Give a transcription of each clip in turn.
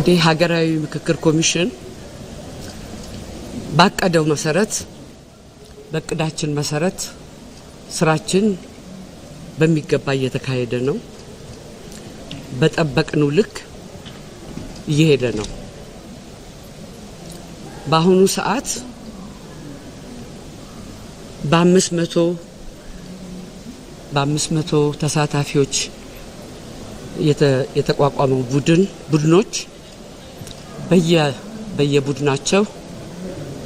እንግዲህ ሀገራዊ ምክክር ኮሚሽን ባቀደው መሰረት በቅዳችን መሰረት ስራችን በሚገባ እየተካሄደ ነው። በጠበቅነው ልክ እየሄደ ነው። በአሁኑ ሰዓት በ500 ተሳታፊዎች የተቋቋመው ቡድኖች በየቡድናቸው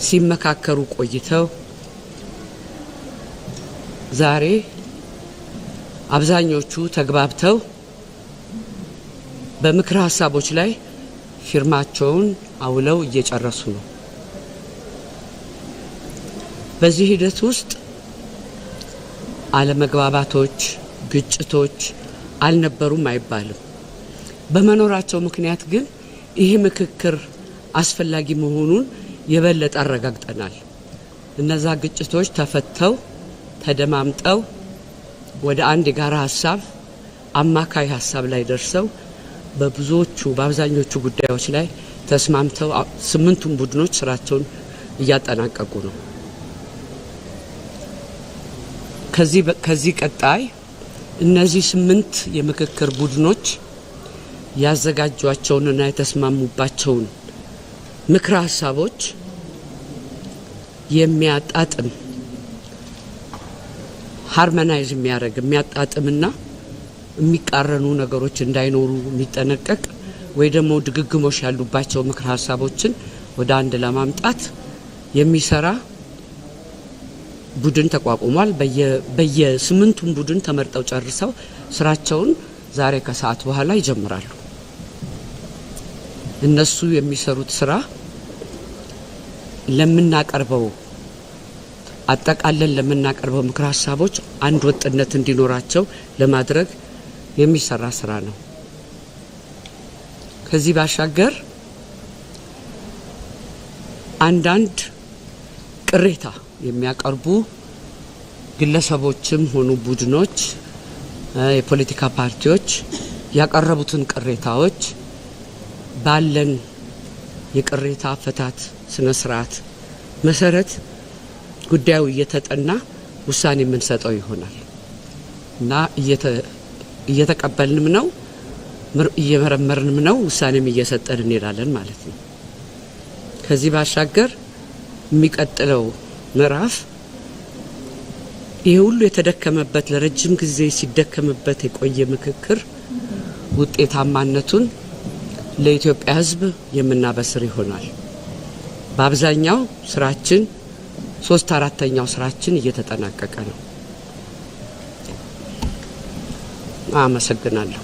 ሲመካከሩ ቆይተው ዛሬ አብዛኞቹ ተግባብተው በምክር ሐሳቦች ላይ ፊርማቸውን አውለው እየጨረሱ ነው። በዚህ ሂደት ውስጥ አለመግባባቶች፣ ግጭቶች አልነበሩም አይባልም። በመኖራቸው ምክንያት ግን ይህ ምክክር አስፈላጊ መሆኑን የበለጠ አረጋግጠናል። እነዛ ግጭቶች ተፈተው ተደማምጠው ወደ አንድ የጋራ ሐሳብ አማካይ ሐሳብ ላይ ደርሰው በአብዛኞቹ ጉዳዮች ላይ ተስማምተው 8ቱም ቡድኖች ስራቸውን እያጠናቀቁ ነው። ከዚህ ቀጣይ እነዚህ 8 የምክክር ቡድኖች ያዘጋጇቸውንና የተስማሙባቸውን ምክረ ሐሳቦች የሚያጣጥም ሃርሞናይዝ የሚያጣጥምና የሚቃረኑ ነገሮች እንዳይኖሩ የሚጠነቀቅ ወይ ደግሞ ድግግሞሽ ያሉባቸው ምክረ ሐሳቦችን ወደ አንድ ለማምጣት የሚሰራ ቡድን ተቋቁሟል። በየ8ቱም ቡድን ተመርጠው ጨርሰው ስራቸውን ዛሬ ከሰዓት በኋላ ይጀምራሉ። እነሱ የሚሰሩት ስራ አጠቃለን ለምናቀርበው ምክረ ሐሳቦች አንድ ወጥነት እንዲኖራቸው ለማድረግ የሚሰራ ስራ ነው። ከዚህ ባሻገር አንዳንድ ቅሬታ የሚያቀርቡ ግለሰቦችም ሆኑ ቡድኖች፣ የፖለቲካ ፓርቲዎች ያቀረቡትን ቅሬታዎች ባለን የቅሬታ አፈታት ስነ ስርዓት መሰረት ጉዳዩ እየተጠና ውሳኔ የምንሰጠው ይሆናል እና እየተቀበልንም ነው፣ እየመረመርንም ነው፣ ውሳኔም እየሰጠን እንሄዳለን ማለት ነው። ከዚህ ባሻገር የሚቀጥለው ምዕራፍ ይሄ ሁሉ የተደከመበት ለረጅም ጊዜ ሲደከምበት የቆየ ምክክር ውጤታማነቱን ለኢትዮጵያ ሕዝብ የምናበስር ይሆናል። በአብዛኛው ስራችን 3/4ኛው ስራችን እየተጠናቀቀ ነው። አመሰግናለሁ።